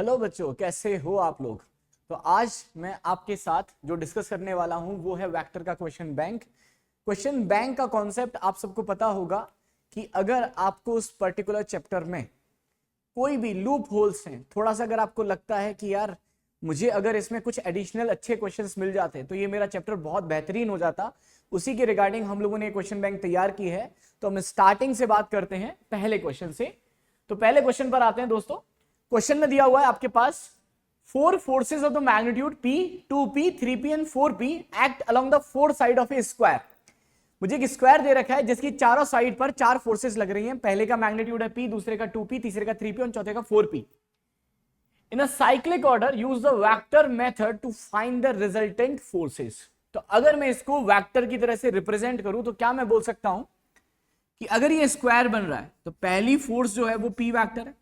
Hello बच्चों, कैसे हो आप लोग। तो आज मैं आपके साथ जो डिस्कस करने वाला हूं वो है वेक्टर का क्वेश्चन बैंक। क्वेश्चन बैंक का कॉन्सेप्ट आप सबको पता होगा कि अगर आपको उस पर्टिकुलर चैप्टर में कोई भी लूप होल्स हैं, थोड़ा सा अगर आपको लगता है कि यार मुझे अगर इसमें कुछ एडिशनल अच्छे क्वेश्चंस मिल जाते तो ये मेरा चैप्टर बहुत बेहतरीन हो जाता, उसी के रिगार्डिंग हम लोगों ने क्वेश्चन बैंक तैयार की है। तो हम स्टार्टिंग से बात करते हैं पहले क्वेश्चन से। तो पहले क्वेश्चन पर आते हैं दोस्तों। क्वेश्चन में दिया हुआ है आपके पास four forces of the magnitude P, 2P, 3P and 4P act along the four side of A square. मुझे एक स्क्वायर दे रखा है जिसकी चारों साइड पर चार फोर्सेस लग रही हैं। पहले का मैग्नीट्यूड है P, दूसरे का 2P, तीसरे का 3P और चौथे का 4P। In a cyclic order use the vector method to find the resultant forces. तो अगर मैं इसको वेक्टर की तरह से रिप्रेजेंट करूं तो क्या मैं बोल सकता हूं कि अगर ये स्क्वायर बन रहा है तो पहली फोर्स जो है वो P वेक्टर है,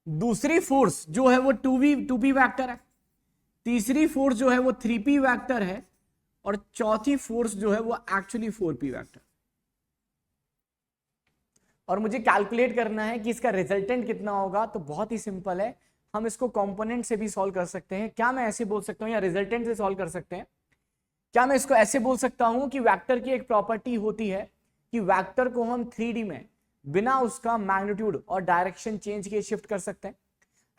दूसरी फोर्स जो है वो 2P वेक्टर है, तीसरी फोर्स जो है वो 3P वेक्टर है और चौथी फोर्स जो है वो एक्चुअली 4P वेक्टर। और मुझे कैलकुलेट करना है कि इसका रिजल्टेंट कितना होगा। तो बहुत ही सिंपल है, हम इसको कंपोनेंट से भी सॉल्व कर सकते हैं। क्या मैं ऐसे बोल सकता हूं या रिजल्टेंट से सॉल्व कर सकते हैं? क्या मैं इसको ऐसे बोल सकता हूं कि वेक्टर की एक प्रॉपर्टी होती है कि वेक्टर को हम 3D में बिना उसका मैग्नीट्यूड और डायरेक्शन चेंज किए शिफ्ट कर सकते हैं।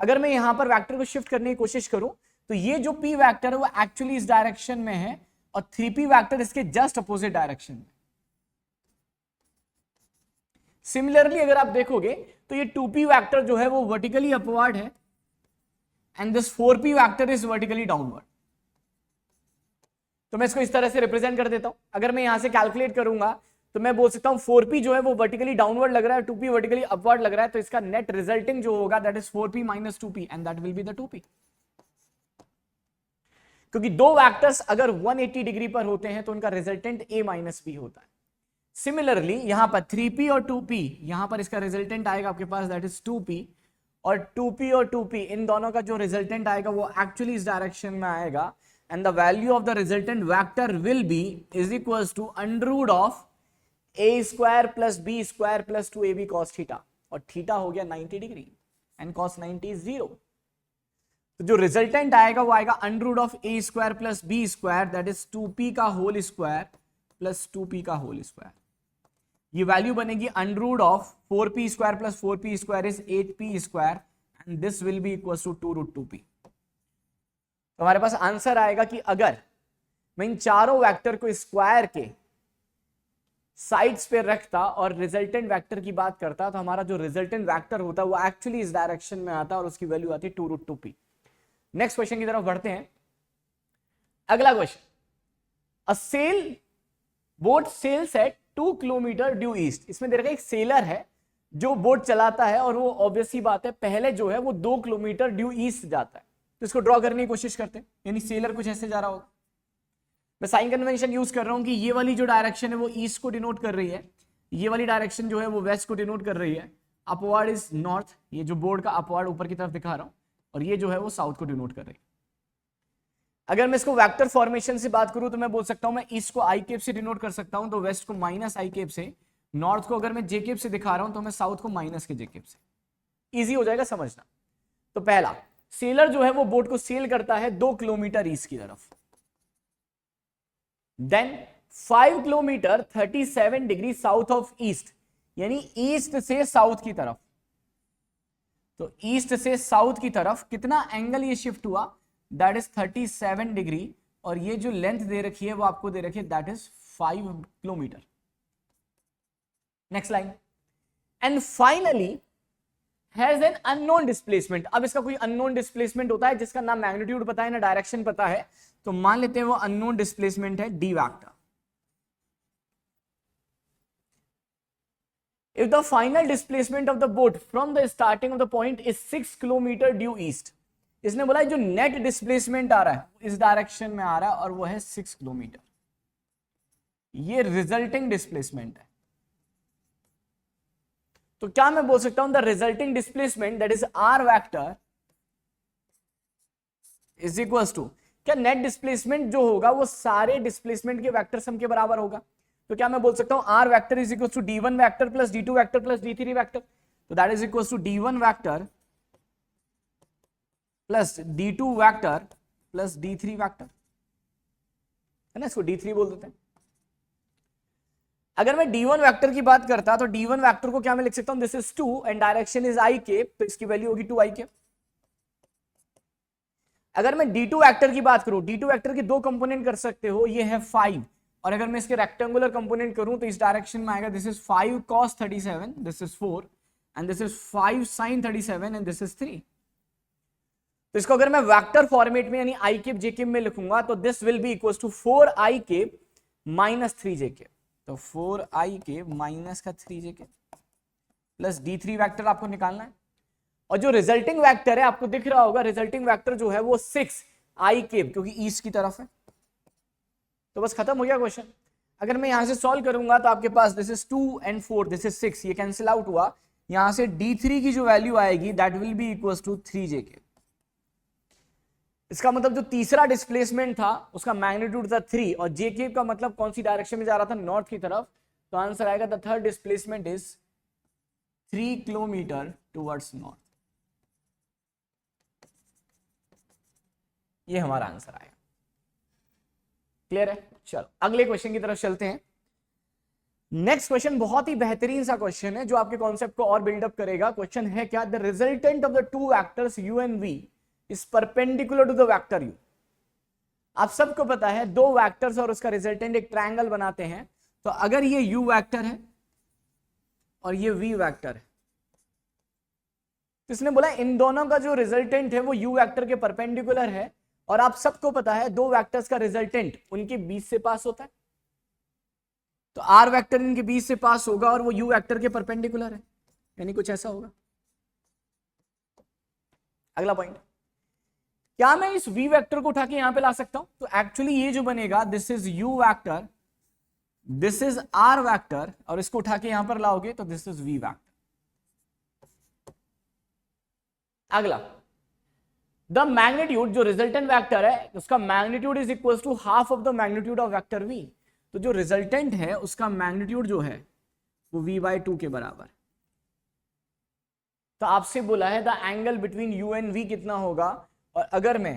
अगर मैं यहां पर वेक्टर को शिफ्ट करने की कोशिश करूं तो ये जो P वेक्टर है वो एक्चुअली इस डायरेक्शन में है और 3P वेक्टर इसके जस्ट अपोजिट डायरेक्शन में। सिमिलरली अगर आप देखोगे तो ये 2P वेक्टर जो है वो वर्टिकली अपवर्ड है and this 4P vector is vertically downward. तो मैं इसको इस तरह से रिप्रेजेंट कर देता हूं। अगर मैं यहां से कैलकुलेट करूंगा तो मैं बोल सकता हूं 4P जो है वो वर्टिकली डाउनवर्ड लग रहा है, 2P वर्टिकली अपवर्ड लग रहा है, तो इसका नेट रिजल्टिंग जो होगा that is 4P minus 2P and that will be the 2P। क्योंकि दो वेक्टर्स अगर 180 डिग्री पर होते हैं तो उनका रिजल्टेंट A माइनस B होता है। सिमिलरली यहां पर 3P और 2P, यहां पर इसका रिजल्टेंट आएगा आपके पास दैट इज 2P, और 2P और 2P इन दोनों का जो रिजल्टेंट आएगा वो एक्चुअली इस डायरेक्शन में आएगा and the value of the resultant vector will be is equals to under root of a square plus b square plus 2ab cos theta, और थीटा हो गया 90 डिग्री एंड cos 90 इज 0। तो जो रिजल्टेंट आएगा वो आएगा under root of a square plus b square that is 2p का होल स्क्वायर प्लस 2p का होल स्क्वायर। ये वैल्यू बनेगी under root of 4p square plus 4p square is 8p square and this will be equals to 2 root 2p। तो हमारे पास answer आएगा कि अगर मैं इन चारों वेक्टर को स्क्वायर के साइड्स पे रखता और रिजल्टेंट वेक्टर की बात करता तो हमारा जो रिजल्टेंट वेक्टर होता वो एक्चुअली इस डायरेक्शन में आता और उसकी वैल्यू आती 2 रूट 2p। नेक्स्ट क्वेश्चन की तरफ बढ़ते हैं। अगला question, a sail boat sails at 2 kilometre due east. इसमें दे रखा है एक सेलर है जो बोट चलाता है और वो ऑब्वियस ही बात है पहले जो है वो 2 किलोमीटर ड्यू ईस्ट जाता है। तो इसको ड्रॉ करने की कोशिश करते हैं, यानी सेलर कुछ ऐसे जा रहा होगा। मैं साइन कन्वेंशन यूज कर रहा हूं कि ये वाली जो डायरेक्शन है वो ईस्ट को डिनोट कर रही है, ये वाली डायरेक्शन जो है वो वेस्ट को डिनोट कर रही है, अपवर्ड इज नॉर्थ, ये जो बोर्ड का अपवर्ड ऊपर की तरफ दिखा रहा हूं, और ये जो है वो साउथ को डिनोट कर रही है। अगर मैं इसको वेक्टर फॉर्मेशन से बात करूं तो मैं बोल सकता हूं मैं ईस्ट को आई केप से डिनोट कर सकता हूं, तो वेस्ट को माइनस आई केप से, नॉर्थ को अगर मैं जे केप से दिखा रहा हूं तो मैं साउथ को माइनस के जे केप से। इजी हो जाएगा समझना। तो पहला, सेलर जो है वो बोट को सेल करता है 2 किलोमीटर ईस्ट की तरफ, then 5 kilometre 37 degree south of east, यानी ईस्ट से साउथ की तरफ। तो ईस्ट से साउथ की तरफ कितना एंगल ये शिफ्ट हुआ, दैट इज 37 डिग्री, और ये जो लेंथ दे रखी है वो आपको दे रखी है that is 5 kilometre. Next line, and finally has an unknown displacement. अब इसका कोई अननोन डिस्प्लेसमेंट होता है जिसका ना मैग्नीट्यूड पता है ना डायरेक्शन पता है, तो मान लेते हैं वो अननोन डिस्प्लेसमेंट है D vector. If the final displacement of the boat from the starting of the point is 6 kilometre due east, इसने बोला जो नेट डिस्प्लेसमेंट आ रहा है इस डायरेक्शन में आ रहा है और वो है 6 किलोमीटर, ये रिजल्टिंग डिस्प्लेसमेंट है। तो क्या मैं बोल सकता हूं the resulting displacement that is R vector is equals to, क्या नेट डिस्प्लेसमेंट जो होगा वो सारे डिस्प्लेसमेंट के वेक्टर सम के बराबर होगा। तो क्या मैं बोल सकता हूं R vector is equals to d1 vector plus d2 vector plus d3 vector, तो that is equals to d1 vector plus d2 vector plus d3 vector, है ना, इसको d3 बोल देते हैं। अगर मैं d1 वेक्टर की बात करता तो d1 वेक्टर को क्या मैं लिख सकता हूं, this is 2 and direction is i के, तो इसकी वैल्यू होगी 2i के। अगर मैं d2 वेक्टर की बात करूं, d2 वेक्टर के दो कंपोनेंट कर सकते हो, ये है 5, और अगर मैं इसके रेक्टेंगुलर कंपोनेंट करूं तो इस डायरेक्शन में आएगा, this is 5 cos 37, this is 4 and this is 5 sin 37 and this is 3। तो इसको अगर मैं वेक्टर फॉर्मेट में यानी i के j के में लिखूंगा तो this will be equals to 4i के माइनस 3j के, तो 4i के माइनस का 3j के प्लस d3 वेक्टर आपको निकालना है। और जो रिजल्टिंग वेक्टर है आपको दिख रहा होगा, रिजल्टिंग वेक्टर जो है वो 6i के, क्योंकि ईस्ट की तरफ है। तो बस खत्म हो गया क्वेश्चन। अगर मैं यहां से सॉल्व करूंगा तो आपके पास this is 2 and 4, this is 6, ये कैंसिल आउट हुआ। यहां से d3 की जो वैल्यू आएगी that will be equals to 3j के। इसका मतलब जो तीसरा डिस्प्लेसमेंट था उसका मैग्नीट्यूड था 3 और जे के का मतलब कौन सी डायरेक्शन में जा रहा था, नॉर्थ की तरफ। तो आंसर आएगा the third displacement is 3 kilometre towards north. ये हमारा आंसर आएगा। क्लियर है? चलो अगले क्वेश्चन की तरफ चलते हैं। नेक्स्ट क्वेश्चन बहुत ही बेहतरीन सा क्वेश्चन है जो आपके कॉन्सेप्ट को और बिल्डअप करेगा। क्वेश्चन है क्या, the resultant of the two vectors u and v is perpendicular to the vector u। आप सबको पता है दो वेक्टर्स और उसका रिजल्टेंट एक ट्रायंगल बनाते हैं। तो अगर ये u वेक्टर है और ये v वेक्टर है, तो इसने बोला इन दोनों का जो रिजल्टेंट है वो u वेक्टर के परपेंडिकुलर है। और आप सबको पता है दो वेक्टर्स का रिजल्टेंट उनके बीच से पास होता है, तो r वेक्टर इनके बीच से पास होगा और वो u वेक्टर के परपेंडिकुलर है, यानी कुछ ऐसा होगा। अगला पॉइंट, क्या मैं इस v वेक्टर को उठा के यहां पे ला सकता हूं? तो एक्चुअली ये जो बनेगा this is u vector, this is r vector, और इसको उठा के यहां पर लाओगे तो दिस इज v वेक्टर। अगला, द मैग्नीट्यूड, जो रिजल्टेंट वेक्टर है उसका magnitude is equal to half of the magnitude of vector v। तो जो रिजल्टेंट है उसका मैग्नीट्यूड जो है वो v/2 के बराबर। तो आपसे बोला है the angle between u and v कितना होगा, और अगर मैं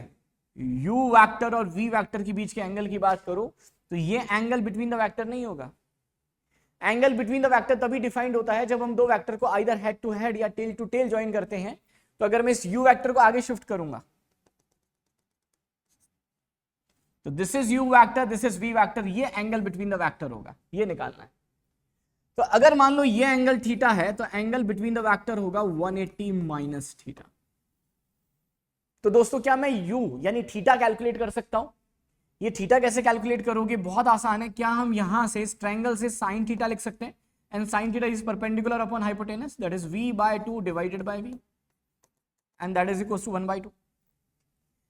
u वेक्टर और v वेक्टर के बीच के एंगल की बात करूं तो ये एंगल बिटवीन द वेक्टर नहीं होगा। एंगल बिटवीन द वेक्टर तभी डिफाइंड होता है जब हम दो वेक्टर को आइदर हेड टू हेड या टेल टू टेल ज्वाइन करते हैं। तो अगर मैं इस u वेक्टर को आगे शिफ्ट करूंगा तो this is u vector, this is v vector, ये एंगल बिटवीन द वेक्टर होगा, ये निकालना है। तो अगर मान लो ये एंगल थीटा है तो एंगल बिटवीन द वेक्टर होगा 180 माइनस थीटा। तो दोस्तों क्या मैं u यानी थीटा कैलकुलेट कर सकता हूं? ये थीटा कैसे कैलकुलेट करोगे, बहुत आसान है। क्या हम यहां से इस ट्रायंगल से साइन थीटा लिख सकते हैं, and sine theta is perpendicular upon hypotenuse, that is v/2 divided by v and that is equals to 1/2।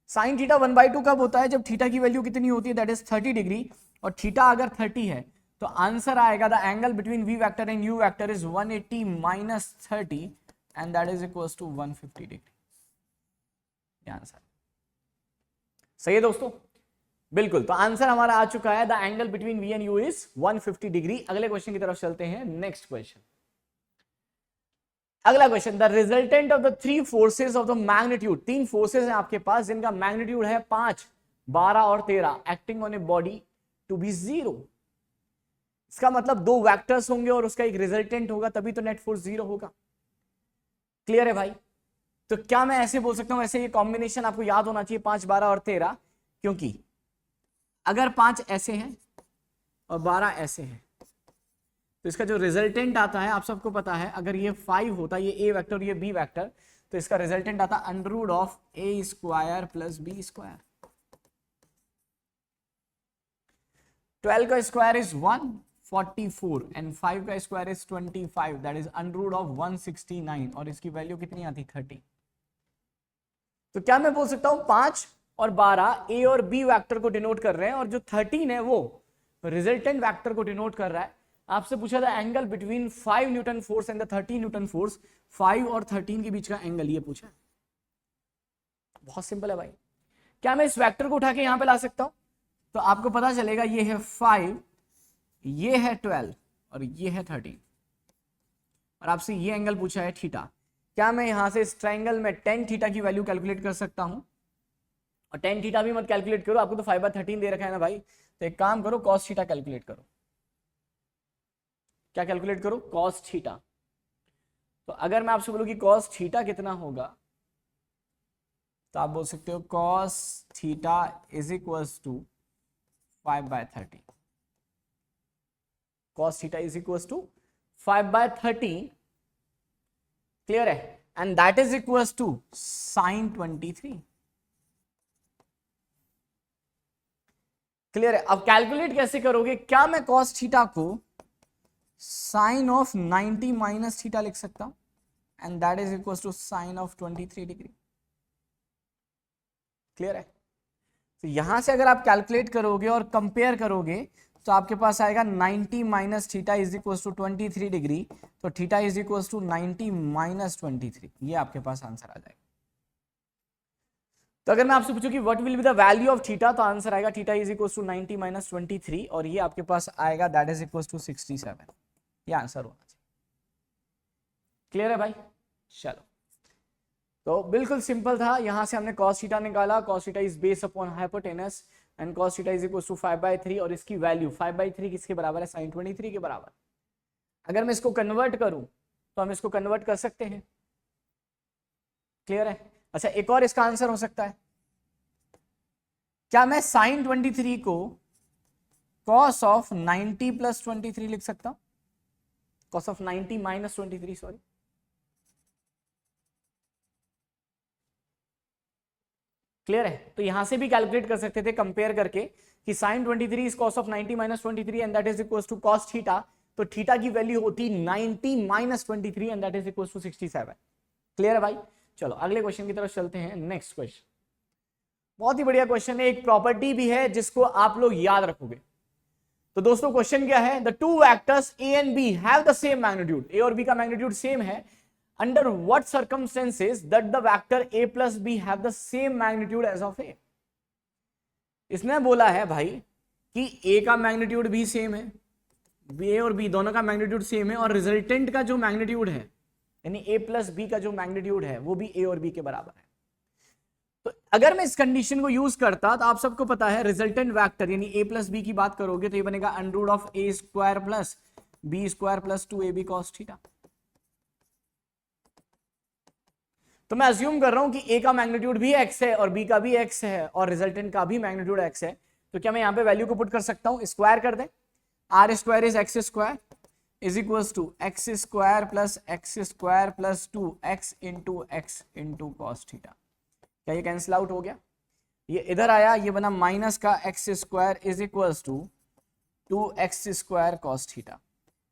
Sine theta 1/2 कब होता है, जब थीटा की वैल्यू कितनी होती है, दैट इज 30 डिग्री, और थीटा अगर 30 है तो आंसर आएगा the angle between v vector and u vector is 180 minus 30 and that is equals to 150 degree. ये आंसर सही है दोस्तों, बिल्कुल। तो आंसर हमारा आ चुका है, the angle between v and u is 150 degree. अगले क्वेश्चन की तरफ चलते हैं। नेक्स्ट क्वेश्चन, अगला question, the resultant of the three forces of the magnitude, तीन फोर्सेज हैं आपके पास जिनका मैग्नीट्यूड है 5, 12 और 13, acting on a body to be 0। इसका मतलब दो वेक्टर्स होंगे और उसका एक रिजल्टेंट होगा, तभी तो नेट फोर्स 0 होगा। क्लियर है भाई? तो क्या मैं ऐसे बोल सकता हूं, ऐसे ये कॉम्बिनेशन आपको याद होना चाहिए 5, 12 और 13, क्योंकि अगर 5 ऐसे हैं और 12 ऐसे हैं तो इसका जो रिजल्टेंट आता है आप सबको पता है, अगर ये 5 होता, ये a वेक्टर और ये b वेक्टर, तो इसका रिजल्टेंट आता under of a square plus b square. 12 का स्क्वायर इज 144 एंड 5 का square is 25, that is under of 169, और इसकी वैल्यू कितनी आती, 30। तो क्या मैं बोल सकता हूं 5 और 12 a और b वेक्टर को डिनोट कर रहे हैं, और जो 13 है वो रिजल्टेंट वेक्टर को डिनोट कर रहा है। आपसे पूछा था angle between 5 Newton force and the 13 Newton force, 5 और 13 के बीच का एंगल ये पूछा। बहुत सिंपल है भाई। क्या मैं इस वेक्टर को उठा के यहां पे ला सकता हूं? तो आपको पता चलेगा ये है 5, ये है 12 और ये है 13, और आपसे ये एंगल पूछा है थीटा। क्या मैं यहां से इस ट्रायंगल में tan थीटा की वैल्यू कैलकुलेट कर सकता हूं? और tan थीटा भी मत कैलकुलेट करो, आपको तो 5/13 दे रखा है ना भाई, तो एक काम करो cos थीटा कैलकुलेट करो। क्या कैलकुलेट करो? cos theta. तो अगर मैं आपसे बोलूं कि cos थीटा कितना होगा, तो आप बोल सकते हो cos theta is equals to 5/13। cos theta is equals to 5/13, clear है? And that is equals to sin 23। Clear है? अब कैलकुलेट कैसे करोगे? क्या मैं cos थीटा को साइन ऑफ 90 माइनस थीटा लिख सकता हूं, and that is equal to sine of 23 degree. Clear है? तो यहां से अगर आप कैलकुलेट करोगे और कंपेयर करोगे तो आपके पास आएगा 90 minus theta is equal to 23 degree, तो theta is equal to 90 minus 23, ये आपके पास आंसर आ जाएगा। तो अगर मैं आपसे पूछूं कि what will be the value of theta, तो आंसर आएगा theta is equal to 90 minus 23, और ये आपके पास आएगा दैट इज इक्वल टू 67। ये आंसर होना चाहिए। क्लियर है भाई? चलो, तो बिल्कुल सिंपल था। यहां से हमने cos थीटा निकाला, cos theta is based upon hypotenuse and cos theta is equal to 5/3, और इसकी वैल्यू 5/3 किसके बराबर है? sin 23 के बराबर। अगर मैं इसको कन्वर्ट करूं तो हम इसको कन्वर्ट कर सकते हैं। क्लियर है? अच्छा, एक और इसका आंसर हो सकता है, क्या मैं sin 23 को cos ऑफ 90 प्लस 23 लिख सकता हूं? cos of 90 minus 23, sorry. Clear है? तो यहां से भी कैलकुलेट कर सकते थे कंपेयर करके कि sin 23 is cos of 90 minus 23 and that is equal to cos theta, तो थीटा की वैल्यू होती 90 minus 23 and that is equal to 67। Clear है भाई? चलो अगले क्वेश्चन की तरफ चलते हैं। नेक्स्ट क्वेश्चन बहुत ही बढ़िया क्वेश्चन है, एक प्रॉपर्टी भी है जिसको आप लोग याद रखोगे। तो दोस्तों क्वेश्चन क्या है? The two vectors A and B have the same magnitude, A और बी का मैग्नीट्यूड सेम है। Under what circumstances that the vector A plus B have the same magnitude as of A. इसने बोला है भाई कि ए का मैग्नीट्यूड भी सेम है, ए और बी दोनों का मैग्नीट्यूड सेम है, और रिजल्टेंट का जो मैग्नीट्यूड है यानी ए प्लस बी का जो मैग्नीट्यूड है वो भी ए और बी के बराबर है। तो अगर मैं इस कंडीशन को यूज करता, तो आप सबको पता है रिजल्टेंट वेक्टर यानी ए प्लस बी की बात करोगे तो ये बनेगा under root of A square plus B square plus 2ab cos theta. तो मैं अज्यूम कर रहा हूं कि ए का मैग्नीट्यूड भी x है और बी का भी x है और रिजल्टेंट का भी मैग्नीट्यूड x है। तो क्या मैं यहां पे वैल्यू को पुट कर सकता हूं? स्क्वायर कर दें, R square is X square is equals to x square plus 2x into X into cos theta. क्या ये कैंसिल आउट हो गया? ये इधर आया, ये बना माइनस का x square is equals to 2x square cos theta.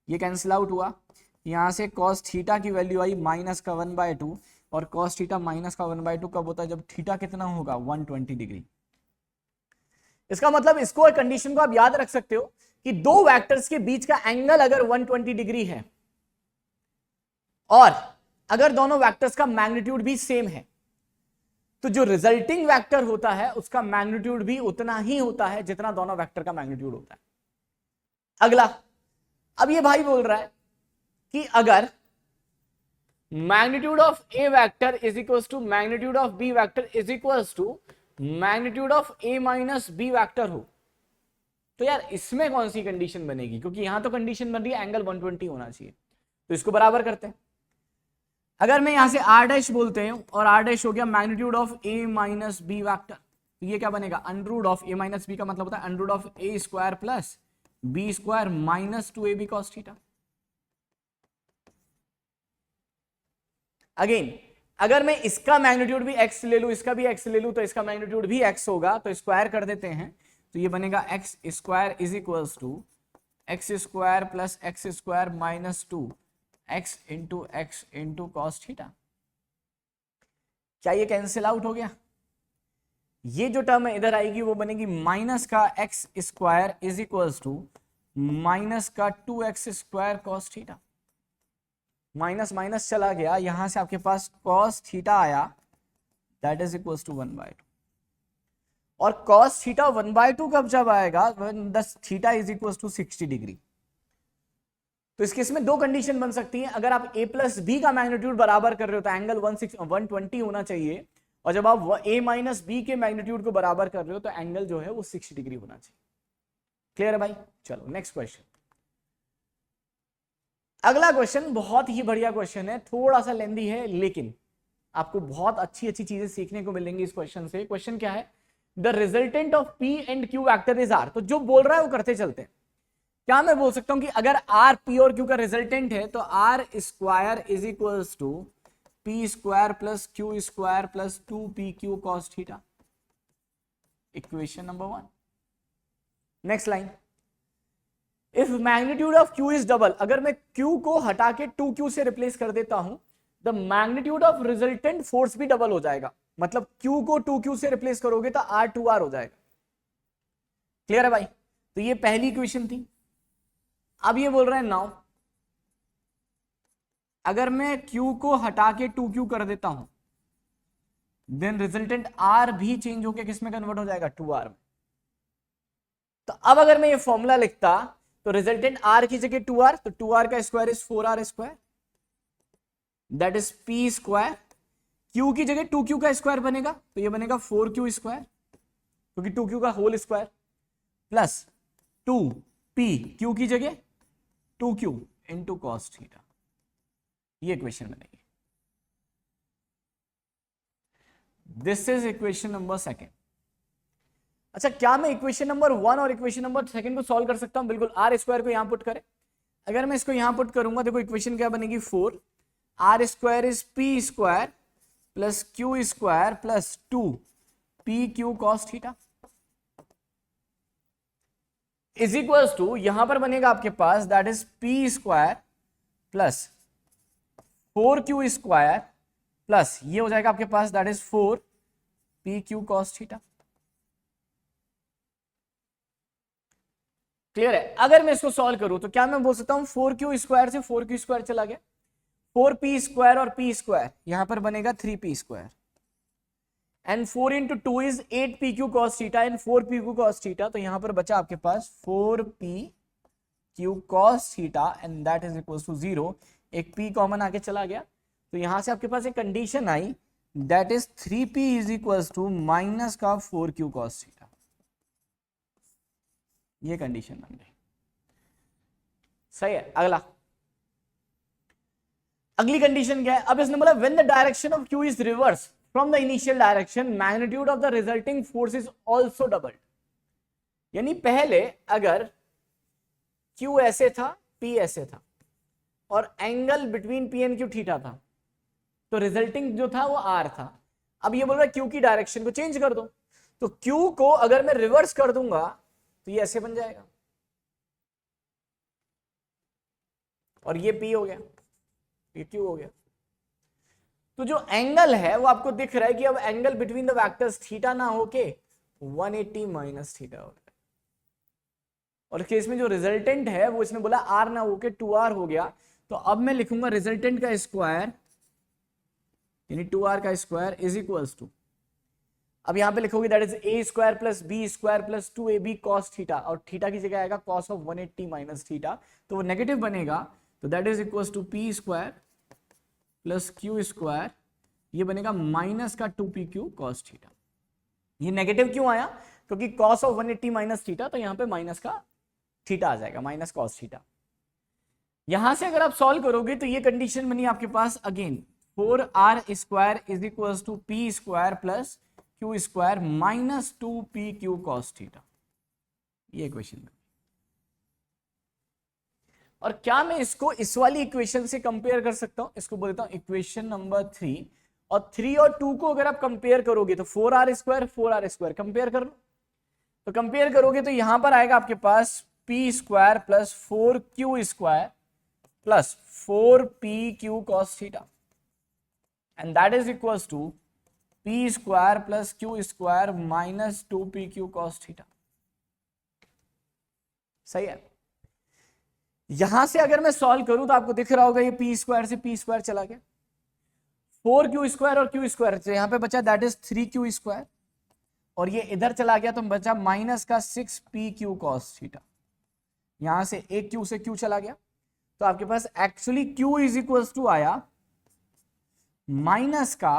ये कैंसिल आउट हुआ, यहां से कॉस थीटा की वैल्यू आई माइनस का 1/2, और कॉस थीटा माइनस का 1/2 कब होता है? जब थीटा कितना होगा? 120 डिग्री। इसका मतलब इसको कंडीशन को आप याद रख सकते हो कि दो वेक्टर्स के बीच का एंगल अगर 120 डिग्री है और अगर दोनों वेक्टर्स का मैग्नीट्यूड भी सेम है, तो जो रिजल्टिंग वेक्टर होता है उसका मैग्नीट्यूड भी उतना ही होता है जितना दोनों वेक्टर का मैग्नीट्यूड होता है। अगला, अब ये भाई बोल रहा है कि अगर magnitude of A vector is equals to magnitude of B vector is equals to magnitude of A minus B vector हो, तो यार इसमें कौन सी कंडीशन बनेगी? क्योंकि यहां तो कंडीशन बन रही है एंगल 120 होना चाहिए, तो इसको बराबर करते हैं। अगर मैं यहां से आर डैश बोलते हैं और आर डैश हो गया magnitude of A minus B vector, तो ये क्या बनेगा? Under root of A minus B का मतलब होता है under root of A square plus B square minus 2ab cos theta. Again अगर मैं इसका मैग्नीट्यूड भी x ले लूं, इसका भी x ले लूं, तो इसका मैग्नीट्यूड भी x होगा, तो स्क्वायर कर देते हैं, तो ये बनेगा x square is equals to x square plus x square minus 2x into cos theta. क्या ये कैंसिल आउट हो गया? ये जो टर्म इधर आएगी वो बनेगी माइनस का x square is equals to minus का 2x square cos theta. Minus minus चला गया, यहां से आपके पास कॉस थीटा आया दैट इज इक्वल्स टू 1/2, और कॉस थीटा 1/2 कब जब आएगा? Theta is equals to 60 degree. तो इस केस में दो कंडीशन बन सकती हैं। अगर आप a प्लस बी का मैग्नीट्यूड बराबर कर रहे हो तो एंगल 120 होना चाहिए, और जब आप a माइनस बी के मैग्नीट्यूड को बराबर कर रहे हो तो एंगल जो है वो 60 डिग्री होना चाहिए। क्लियर है भाई? चलो नेक्स्ट क्वेश्चन। अगला क्वेश्चन बहुत ही बढ़िया क्वेश्चन है, थोड़ा सा लेंदी है लेकिन आपको बहुत अच्छी अच्छी चीजें सीखने को मिलेंगी इस क्वेश्चन से। क्वेश्चन क्या है? The resultant of p and q vector is r. तो जो बोल रहा है वो करते चलते हैं। क्या मैं बोल सकता हूं कि अगर आर पी और क्यू का रिजल्टेंट है तो r square is equals to P square plus Q square plus 2pq cos theta. Equation number 1। Next line, if magnitude of q is double, अगर मैं q को हटा के 2q से रिप्लेस कर देता हूं, the magnitude of resultant force भी डबल हो जाएगा। मतलब q को 2q से रिप्लेस करोगे तो r 2r हो जाएगा। क्लियर है भाई? तो ये पहली इक्वेशन थी। अब ये बोल रहे हैं नाउ अगर मैं q को हटा के 2q कर देता हूं, देन रिजल्टेंट r भी चेंज होकर किस में कन्वर्ट हो जाएगा? 2r में। तो अब अगर मैं ये फॉर्मूला लिखता तो रिजल्टेंट r की जगह 2r, तो 2r का square is 4r square, that is p square. q की जगह 2q का स्क्वायर बनेगा तो ये बनेगा 4q स्क्वायर, क्योंकि 2q का whole square, plus 2p, q की जगह 2q इंटू कॉस थीटा। ये इक्वेशन बनेगी। This is equation number 2। अच्छा, क्या मैं इक्वेशन नंबर 1 और इक्वेशन नंबर 2 को सॉल्व कर सकता हूं? बिल्कुल। आर स्क्वायर को यहां पुट करें। अगर मैं इसको यहां पुट करूंगा, देखो इक्वेशन क्या बनेगी? 4 R square is P square plus Q square plus 2pq cos theta is equals to, यहां पर बनेगा आपके पास that is P square plus 4q square plus ये हो जाएगा आपके पास that is 4pq cos theta. Clear है? अगर मैं इसको सॉल्व करूं तो क्या मैं बोल सकता हूं 4q स्क्वायर से 4q स्क्वायर चला गया, 4p स्क्वायर और p स्क्वायर यहां पर बनेगा 3p square, and 4 into 2 is 8pq cos theta and 4pq cos theta. तो यहां पर बचा आपके पास 4pq cos theta and that is equal to 0। एक p कॉमन आके चला गया, तो यहां से आपके पास एक कंडीशन आई that is 3p is equal to minus का 4q cos थीटा। ये कंडीशन बन गई। सही है। अगली कंडीशन क्या है? अब इसने बोला when the direction of q is reverse from the initial direction, magnitude of the resulting force is also doubled. यानी पहले अगर q ऐसे था, p ऐसे था, और angle between p and q theta था, तो रिजल्टिंग जो था वो r था। अब ये बोल रहा है q की डायरेक्शन को चेंज कर दो, तो q को अगर मैं रिवर्स कर दूंगा तो ये ऐसे बन जाएगा, और ये p हो गया, ये q हो गया। तो जो एंगल है वो आपको दिख रहा है कि अब angle between the vectors theta ना होके 180 माइनस थीटा हो गया, और केस में जो रिजल्टेंट है वो इसने बोला r ना होके 2r हो गया। तो अब मैं लिखूंगा रिजल्टेंट का स्क्वायर यानी 2r का स्क्वायर इज इक्वल्स टू, अब यहां पे लिखोगे that is a square plus b square plus 2ab cos theta, और थीटा की जगह आएगा cos ऑफ 180 माइनस थीटा, तो वो नेगेटिव बनेगा, तो that is equals to p square plus Q square, ये बनेगा माइनस का 2pq cos थीटा। ये नेगेटिव क्यों आया? क्योंकि cos ऑफ 180 माइनस थीटा, तो यहां पे माइनस का थीटा आ जाएगा, माइनस cos थीटा। यहां से अगर आप सॉल्व करोगे तो ये कंडीशन बनी आपके पास again 4r square is equal to P square plus Q square minus 2pq cos theta. ये इक्वेशन बनी। और क्या मैं इसको इस वाली इक्वेशन से कंपेयर कर सकता हूं? इसको बोलता हूं इक्वेशन नंबर 3, और 3 और 2 को अगर आप कंपेयर करोगे तो 4r स्क्वायर कंपेयर कर लो, तो कंपेयर करोगे तो यहां पर आएगा आपके पास p square plus 4q square plus 4pq cos theta, and that is equals to p square plus q square minus 2pq cos theta. सही है। यहां से अगर मैं सॉल्व करूं तो आपको दिख रहा होगा ये p स्क्वायर से p स्क्वायर चला गया, 4q स्क्वायर और q स्क्वायर, तो यहां पे बचा दैट इज 3q स्क्वायर, और ये इधर चला गया तो बचा माइनस का 6pq cos थीटा। यहां से एक q से q चला गया, तो आपके पास actually Q is equal to आया माइनस का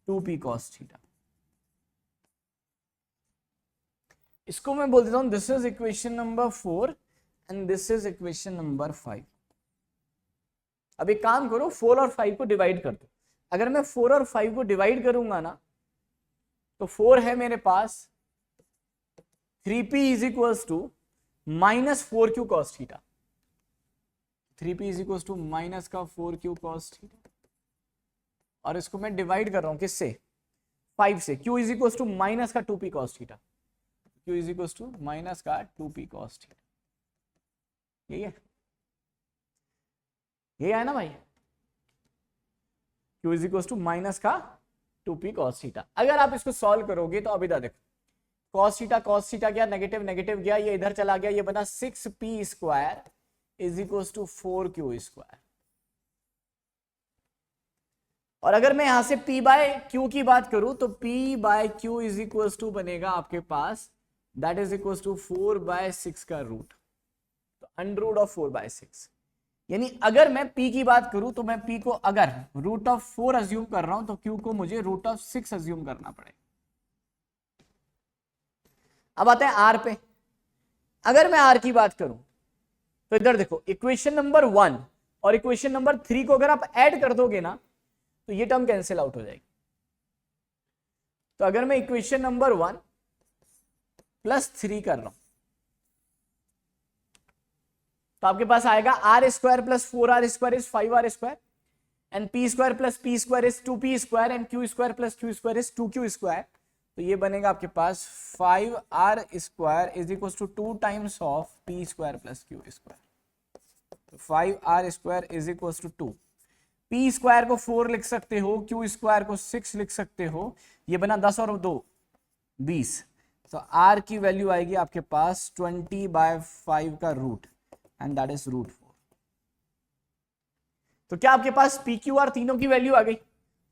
2p cos थीटा। इसको मैं बोल देता हूं this is equation number 4 and this is equation number 5। अब एक काम करो, 4 और 5 को डिवाइड कर दो। अगर मैं 4 और 5 को डिवाइड करूंगा ना तो 4 है मेरे पास 3p is equal to minus 4q cos theta. 3p is equal to minus का 4q cos थीटा, और इसको मैं डिवाइड कर रहा हूं किससे, 5 से। q is equal to minus का 2p cos theta, q is equal to minus का 2p cos थीटा। यही है, यही है ना भाई, q is equal to minus का 2p cos थीटा। अगर आप इसको सॉल्व करोगे तो अभी देखो cos थीटा क्या, नेगेटिव नेगेटिव गया, ये इधर चला गया, ये बना 6p square is equal to 4q square. और अगर मैं यहां से p बाय q की बात करूं तो p by q is equal to बनेगा आपके पास दैट इज इक्वल टू 4/6 का रूट, तो अंडर रूट ऑफ 4/6। यानी अगर मैं p की बात करूं तो मैं p को अगर रूट ऑफ 4 अज्यूम कर रहा हूं तो q को मुझे रूट ऑफ 6 अज्यूम करना पड़ेगा। अब आते हैं r पे। अगर मैं r की बात करूं तो इधर देखो, इक्वेशन नंबर 1 और इक्वेशन नंबर 3 को अगर आप ऐड कर दोगे ना तो ये टर्म कैंसिल आउट हो जाएगी। तो अगर मैं इक्वेशन नंबर 1 प्लस 3 कर रहा हूं तो आपके पास आएगा r square plus 4r square is 5r square and p square plus p square is 2p square and q square plus q square is 2q square. तो ये बनेगा आपके पास 5r square is equal to 2 times of p square plus q square. 5r square is equal to 2, p square को 4 लिख सकते हो, q square को 6 लिख सकते हो, ये बना 10 और 2 20। तो r की वैल्यू आएगी आपके पास 20/5 का root and that is root 4। तो क्या आपके पास p q r तीनों की वैल्यू आ गई?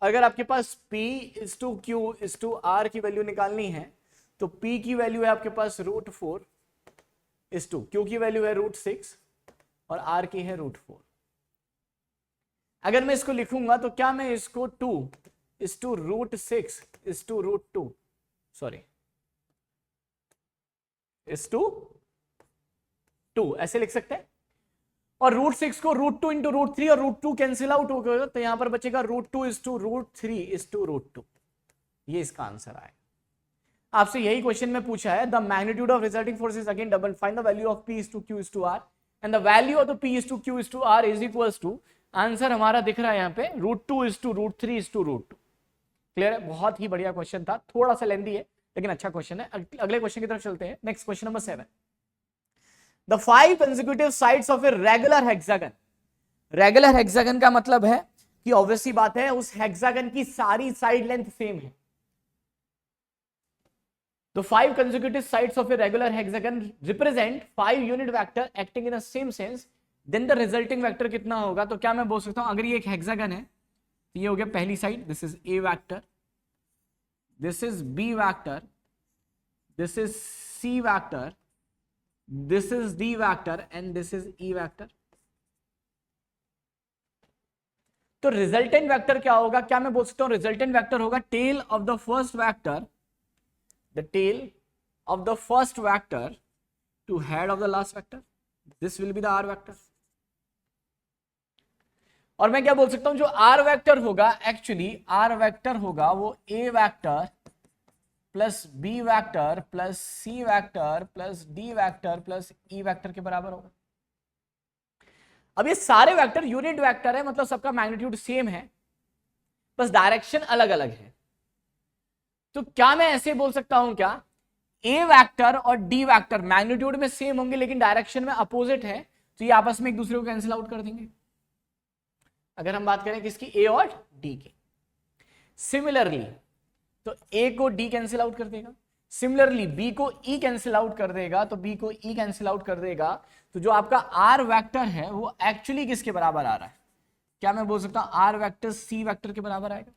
अगर आपके पास p is to q is to r की वैल्यू निकालनी है तो p की वैल्यू है आपके पास रूट 4 इज टू q की वैल्यू है रूट 6 और r की है रूट 4। अगर मैं इसको लिखूंगा तो क्या मैं इसको 2 is to root 6 is to root 2 sorry is to 2 ऐसे लिख सकते हैं, और रूट 6 को रूट 2 इंटू रूट 3 और रूट 2 कैंसिल आउट हो गया तो यहां पर बचेगा root 2 is to root 3 is to root 2। ये इसका आंसर आएगा। आपसे यही क्वेश्चन में पूछा है, the magnitude of resulting force is again double, find the value of p is to q is to r and the value of the p is to q is to r is equals to, answer हमारा दिख रहा है यहाँ पे root 2 is to root 3 is to root 2। Clear है? बहुत ही बढ़िया question था, थोड़ा सा लेंदी है लेकिन अच्छा क्वेश्चन है। अगले क्वेश्चन की तरफ चलते हैं। Next question number 7, the 5 consecutive sides of a regular hexagon. Regular hexagon का मतलब है कि ऑब्वियसली बात है उस हेक्सागन की सारी साइड लेंथ सेम है। The 5 consecutive sides of a regular hexagon represent 5 unit vector acting in the same sense, then the resulting vector कितना होगा? तो क्या मैं बोल सकता हूं, अगर ये एक हेक्सागन है तो ये हो गया पहली side, this is a vector, this is b vector, this is c vector, this is d vector and this is e vector. तो रिजल्टेंट वेक्टर क्या होगा? क्या मैं बोल सकता हूं रिजल्टेंट वेक्टर होगा tail of the first vector, the tail of the first vector to head of the last vector. This will be the r vector. और मैं क्या बोल सकता हूं, जो r वेक्टर होगा एक्चुअली r वेक्टर होगा वो a vector plus b vector plus c vector plus d vector plus e vector के बराबर होगा। अब ये सारे वेक्टर यूनिट वेक्टर है, मतलब सबका मैग्नीट्यूड सेम है, बस डायरेक्शन अलग अलग है। तो क्या मैं ऐसे बोल सकता हूं क्या, ए वेक्टर और डी वेक्टर मैग्नीट्यूड में सेम होंगे लेकिन डायरेक्शन में अपोजिट है, तो ये आपस में एक दूसरे को कैंसिल आउट कर देंगे। अगर हम बात करें किसकी, ए और डी की। सिमिलरली तो ए को डी कैंसिल आउट कर देगा, सिमिलरली बी को ई कैंसिल आउट कर देगा, तो बी को ई कैंसिल आउट कर देगा। तो जो आपका आर वेक्टर है वो एक्चुअली किसके बराबर आ रहा है? क्या मैं बोल सकता हूं आर वेक्टर सी वेक्टर के बराबर आएगा?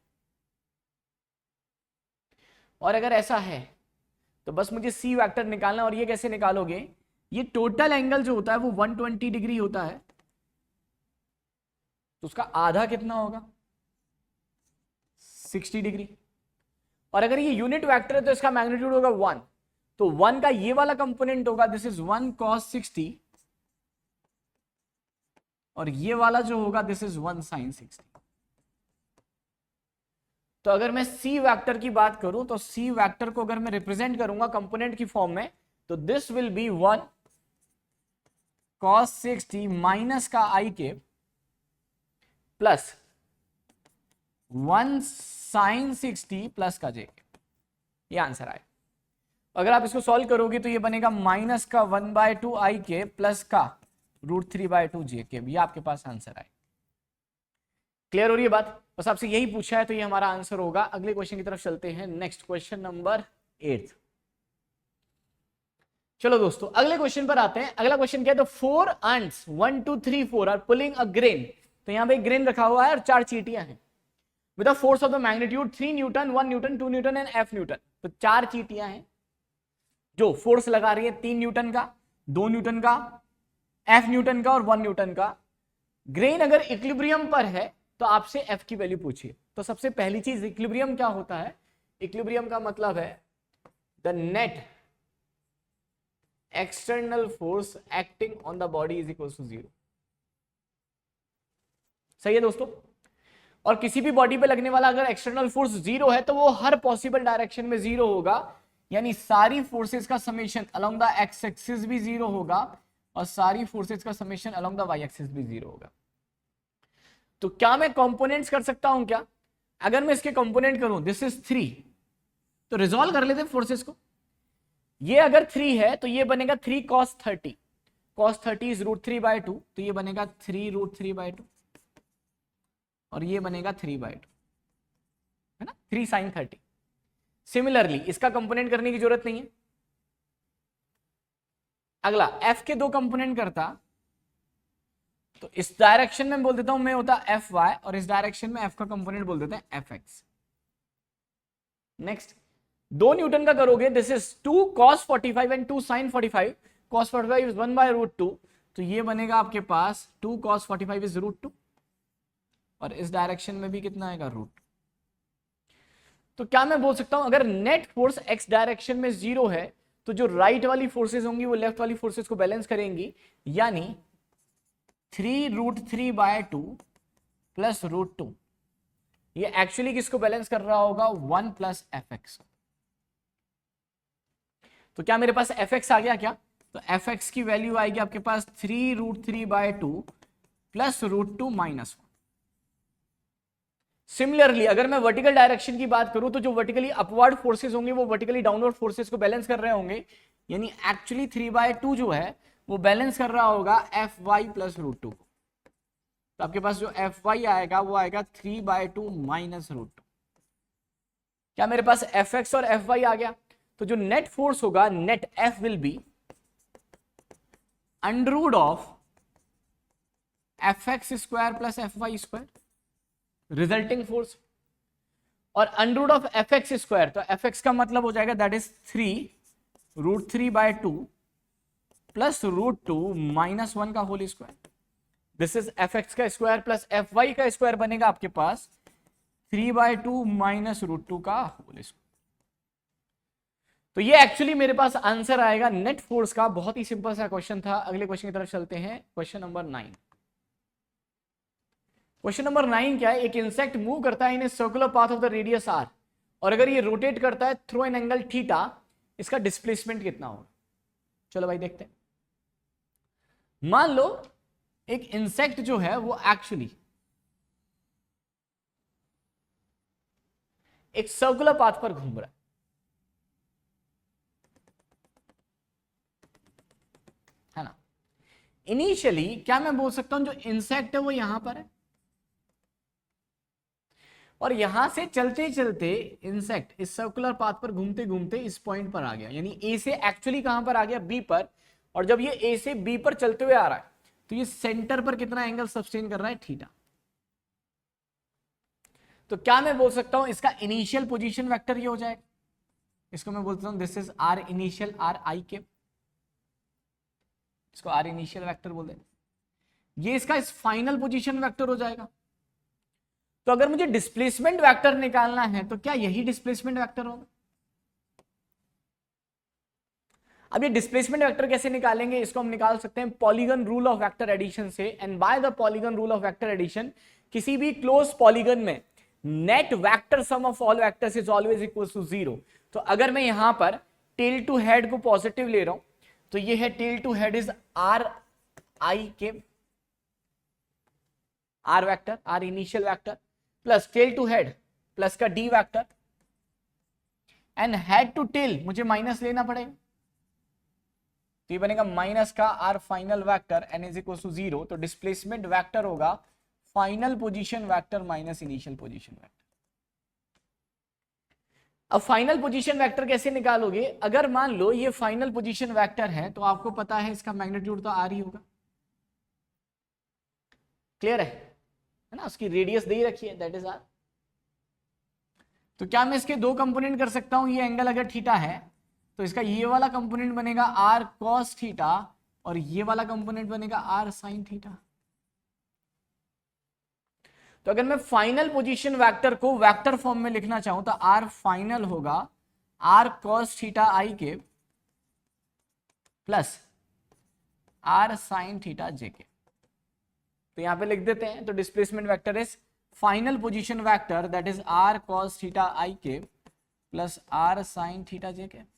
और अगर ऐसा है तो बस मुझे सी वेक्टर निकालना, और ये कैसे निकालोगे, ये टोटल एंगल जो होता है वो 120 डिग्री होता है, तो उसका आधा कितना होगा 60 डिग्री। और अगर ये यूनिट वेक्टर है तो इसका मैग्नीट्यूड होगा 1, तो 1 का ये वाला कंपोनेंट होगा दिस इज 1 cos 60, और ये वाला जो होगा दिस इज 1 sin 60। तो अगर मैं सी वेक्टर की बात करूं तो सी वेक्टर को अगर मैं रिप्रेजेंट करूंगा कंपोनेंट की फॉर्म में तो this will B 1 cos 60 minus का आई के प्लस 1 sin 60 प्लस का जे के। ये आंसर आए। अगर आप इसको सॉल्व करोगे तो ये बनेगा माइनस का 1/2 आई के प्लस का √3/2 जे के। ये आपके पास आंसर आए। क्लियर हो रही है बात? बस आपसे यही पूछा है तो ये हमारा आंसर होगा। अगले क्वेश्चन की तरफ चलते हैं। Next question number 8। चलो दोस्तों अगले क्वेश्चन पर आते हैं। अगला क्वेश्चन क्या है? तो 4 ants 1 2 3 4 are pulling a grain. तो यहां पे एक ग्रेन रखा हुआ है और 4 चींटियां हैं with a force of the magnitude 3 Newton 1 Newton 2 Newton and F Newton. तो 4 चींटियां हैं जो फोर्स लगा रही है 3 न्यूटन का, 2 न्यूटन का, F न्यूटन का और 1 न्यूटन का। ग्रेन अगर इक्विलिब्रियम पर है तो आपसे F की वैल्यू पूछिए। तो सबसे पहली चीज इक्विलिब्रियम क्या होता है? इक्विलिब्रियम का मतलब है the net external force acting on the body is equal to 0। सही है दोस्तों? और किसी भी बॉडी पे लगने वाला अगर एक्सटर्नल फोर्स 0 है तो वो हर पॉसिबल डायरेक्शन में 0 होगा, यानी सारी फोर्सेस का summation along the x axis भी 0 होगा और सारी फोर्सेस का summation along the y axis भी 0 होगा। तो क्या मैं कंपोनेंट्स कर सकता हूं क्या? अगर मैं इसके कंपोनेंट करूं दिस इज 3, तो रिजॉल्व कर लेते हैं फोर्सेस को। ये अगर 3 है तो ये बनेगा 3 cos 30, cos 30 इज √3/2, तो ये बनेगा 3 √3/2 और ये बनेगा 3/2, है ना, 3 sin 30। सिमिलरली इसका कंपोनेंट करने की जरूरत नहीं है। अगला F के 2 कंपोनेंट करता तो इस डायरेक्शन में बोल देता हूं मैं होता Fy और इस डायरेक्शन में F का कंपोनेंट बोल देते हैं Fx। नेक्स्ट 2 न्यूटन का करोगे this is 2 cos 45 and 2 sin 45। cos 45 is 1/√2, तो ये बनेगा आपके पास 2 cos 45 इज √2 और इस डायरेक्शन में भी कितना आएगा √2। तो क्या मैं बोल सकता हूं अगर नेट फोर्स x डायरेक्शन में 0 है तो जो राइट वाली फोर्सेस होंगी वो लेफ्ट वाली फोर्सेस को बैलेंस करेंगी, यानी 3 √3/2 प्लस √2 ये एक्चुअली किसको बैलेंस कर रहा होगा? 1 प्लस Fx। तो क्या मेरे पास Fx आ गया क्या? तो Fx की वैल्यू आएगी आपके पास 3 √3/2 प्लस √2 माइनस 1। सिमिलरली अगर मैं वर्टिकल डायरेक्शन की बात करूं तो जो वर्टिकली अपवर्ड फोर्सेस होंगे वो वर्टिकली डाउनवर्ड फोर्सेस को बैलेंस कर रहे होंगे, यानी एक्चुअली 3/2 जो है वो बैलेंस कर रहा होगा Fy प्लस √2 को। तो आपके पास जो Fy आएगा वो आएगा 3/2 माइनस √2। क्या मेरे पास Fx और Fy आ गया? तो जो नेट फोर्स होगा net F will be under of Fx² plus Fy² resulting force, और अंडर ऑफ Fx², तो Fx का मतलब हो जाएगा दैट इज 3 √3/2 प्लस √2 माइनस 1 का whole square. This is Fx का स्क्वायर प्लस Fy का स्क्वायर बनेगा आपके पास 3/2 माइनस √2 का होल स्क्वायर। तो ये एक्चुअली मेरे पास आंसर आएगा नेट फोर्स का। बहुत ही सिंपल सा क्वेश्चन था। अगले क्वेश्चन की तरफ चलते हैं। Question number 9। क्वेश्चन नंबर 9 क्या है? एक इंसेक्ट मूव करता है in a circular path of the radius r, और अगर ये रोटेट करता है थ्रू एन एंगल थीटा, इसका डिस्प्लेसमेंट कितना होगा? चलो भाई देखते हैं। मान लो एक इंसेक्ट जो है वो एक्चुअली एक सर्कुलर पाथ पर घूम रहा है ना। इनिशियली क्या मैं बोल सकता हूं जो इंसेक्ट है वो यहां पर है और यहां से चलते चलते इंसेक्ट इस सर्कुलर पाथ पर घूमते घूमते इस पॉइंट पर आ गया, यानी ए से एक्चुअली कहां पर आ गया? बी पर। और जब ये ए से बी पर चलते हुए आ रहा है तो ये सेंटर पर कितना एंगल सस्टेन कर रहा है? थीटा। तो क्या मैं बोल सकता हूं इसका इनिशियल पोजीशन वेक्टर ये हो जाएगा। इसको मैं बोलता हूं this is r initial, r आई के, इसको आर इनिशियल वेक्टर बोल दें। ये इसका इस फाइनल पोजीशन वेक्टर हो जाएगा। तो अगर मुझे डिस्प्लेसमेंट वेक्टर निकालना है तो क्या यही डिस्प्लेसमेंट वेक्टर होगा? अब ये डिस्प्लेसमेंट वेक्टर कैसे निकालेंगे? इसको हम निकाल सकते हैं polygon rule of vector addition से। And by the polygon rule of vector addition, किसी भी क्लोज पॉलीगन में net vector sum of all vectors is always equal to 0। तो अगर मैं यहां पर टेल टू हेड को पॉजिटिव ले रहा हूं तो ये है tail to head is R I cap R vector, R initial vector plus tail to head plus का D vector, and head to tail मुझे माइनस लेना पड़ेगा, तो ये बनेगा माइनस का r final vector n is equal to 0। तो displacement vector होगा final position vector minus initial position vector. अब फाइनल पोजीशन वेक्टर कैसे निकालोगे? अगर मान लो ये फाइनल पोजीशन वेक्टर है तो आपको पता है इसका मैग्नीट्यूड तो आर ही होगा, क्लियर है ना? उसकी रेडियस दे ही रखी है, दैट इज आर। तो क्या मैं इसके दो कंपोनेंट कर सकता हूं? ये एंगल अगर थीटा है तो इसका ये वाला कंपोनेंट बनेगा आर कॉस थीटा और ये वाला कंपोनेंट बनेगा आर साइन थीटा। तो अगर मैं फाइनल पोजीशन वेक्टर को वेक्टर फॉर्म में लिखना चाहूं तो आर फाइनल होगा R cos theta I cap plus R sine theta J cap. तो यहां पे लिख देते हैं। तो displacement vector is final position vector that is R cos theta I cap plus R sine theta J cap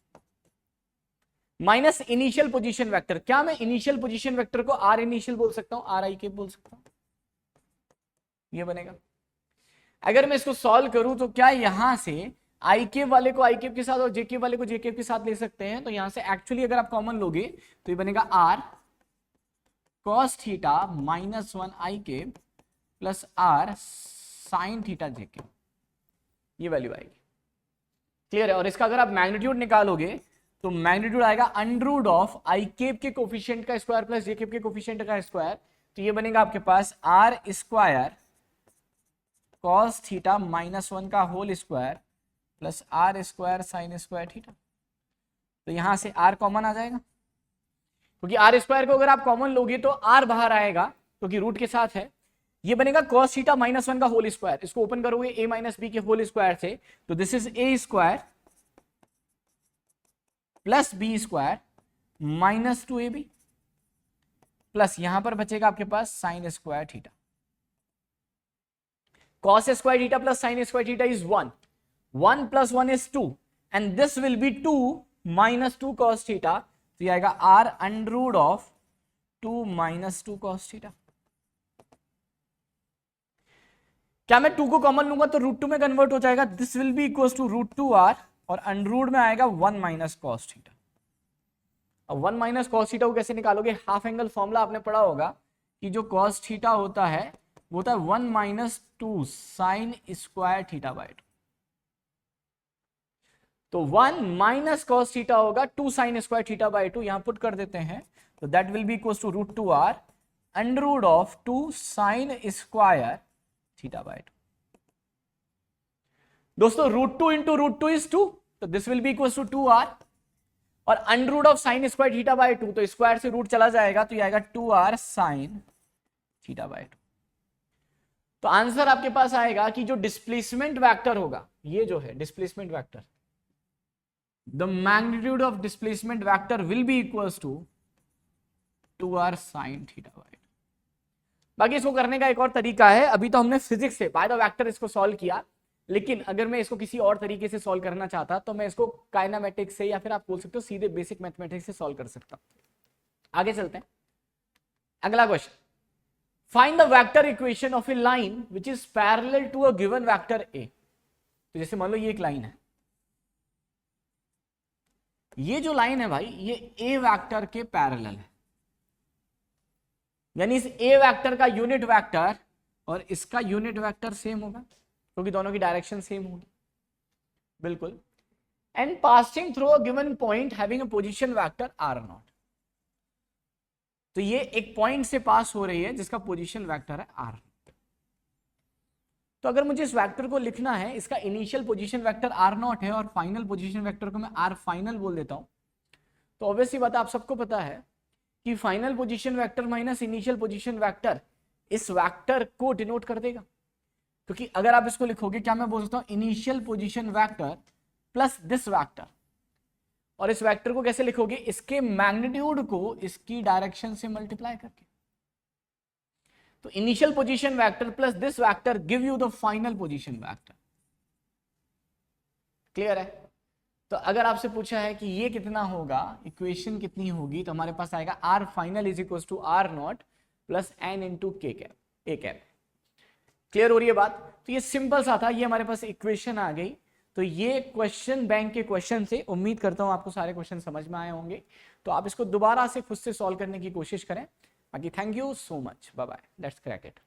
minus initial position vector. क्या मैं initial position vector को आर इनिशियल बोल सकता हूं, आर आई के बोल सकता हूं? ये बनेगा। अगर मैं इसको सॉल्व करूं तो क्या यहां से आई के वाले को आई के के साथ और जे के वाले को जे के के साथ ले सकते हैं? तो यहां से एक्चुअली अगर आप कॉमन लोगे तो ये बनेगा are cos theta minus 1 I cap plus R sine theta J के, ये वैल्यू आएगी, क्लियर है? और इसका अगर आप मैग्नीट्यूड निकालोगे तो मैग्नीट्यूड आएगा under root of I cap के कोफिशिएंट का स्क्वायर प्लस जे केप के कोफिशिएंट का स्क्वायर। तो ये बनेगा आपके पास R square cos theta minus 1 का whole square plus R square sine square theta. तो यहां से आर कॉमन आ जाएगा, क्योंकि आर स्क्वायर को अगर आप कॉमन लोगे तो आर बाहर आएगा क्योंकि रूट के साथ है। ये बनेगा कॉस थीटा माइनस 1 का होल स्क्वायर, इसको ओपन करोगे ए माइनस बी के होल स्क्वायर से, तो this is A square plus B square minus 2ab plus यहां पर बचेगा आपके पास sine square theta. cos square theta plus sin square theta is 1. 1 plus 1 is 2 and this will be 2 minus 2 cos theta. तो ये आएगा r under root of 2 minus 2 cos theta. क्या मैं 2 को कॉमन लूंगा तो रूट 2 में कन्वर्ट हो जाएगा, this will be equal to root 2r और अंडर रूट में आएगा 1 माइनस कॉस थीटा। अब 1 माइनस कॉस थीटा को कैसे निकालोगे? हाफ एंगल फॉर्मूला आपने पढ़ा होगा कि जो कॉस थीटा होता है वो होता है 1 minus 2 sine square theta by 2। तो 1 माइनस कॉस थीटा होगा 2 साइन स्क्वायर थीटा बाय 2, यहां पुट कर देते हैं तो that will be equal to root 2r under root of 2 sine square theta by 2। दोस्तों रूट 2 इंटू रूट 2 इज 2, तो this will be equal to 2r और under root of sine square theta by 2, तो square से root चला जाएगा तो ये आएगा 2r साइन थीटा बाय 2। तो आंसर आपके पास आएगा कि जो डिस्प्लेसमेंट वेक्टर होगा, ये जो है displacement vector, the magnitude of displacement vector will be equals to 2r sine theta by 2। बाकी इसको करने का एक और तरीका है, अभी तो हमने फिजिक्स से बाय द वेक्टर इसको सॉल्व किया, लेकिन अगर मैं इसको किसी और तरीके से सॉल्व करना चाहता तो मैं इसको काइनेमेटिक्स से या फिर आप बोल सकते हो सीधे बेसिक मैथमेटिक्स से सॉल्व कर सकता हूं। आगे चलते हैं, अगला question, find the vector equation of a line which is parallel to a given vector a. तो जैसे मान लो ये एक लाइन है, ये जो लाइन है भाई ये ए वेक्टर के पैरेलल है, यानी इस ए वेक्टर का यूनिट वेक्टर और इसका यूनिट वेक्टर सेम होगा क्योंकि दोनों की डायरेक्शन सेम होगी, बिल्कुल। And passing through a given point having a position vector r0। तो ये एक पॉइंट से पास हो रही है जिसका पोजीशन वेक्टर है r। तो अगर मुझे इस वेक्टर को लिखना है, इसका इनिशियल पोजीशन वेक्टर r0 है और फाइनल पोजीशन वेक्टर को मैं r फाइनल बोल देता हूं, तो ऑब्वियसली बात आप सबको पता है कि final position vector minus initial position vector इस वेक्टर को डिनोट कर देगा, क्योंकि अगर आप इसको लिखोगे, क्या मैं बोल सकता हूं, initial position vector plus this vector, और इस वेक्टर को कैसे लिखोगे, इसके मैग्नीट्यूड को इसकी डायरेक्शन से मल्टीप्लाई करके। तो initial position vector plus this vector give you the final position vector. Clear है? तो अगर आपसे पूछा है कि ये कितना होगा, इक्वेशन कितनी होगी, तो हमारे पास आएगा r final is equal to r not plus n into k cap, a cap. Clear हो रही है बात? तो ये सिंपल सा था, ये हमारे पास इक्वेशन आ गई। तो ये क्वेश्चन बैंक के क्वेश्चन से उम्मीद करता हूं आपको सारे क्वेश्चन समझ में आए होंगे। तो आप इसको दोबारा से खुद से सॉल्व करने की कोशिश करें। बाकी thank you so much, bye bye, let's crack it.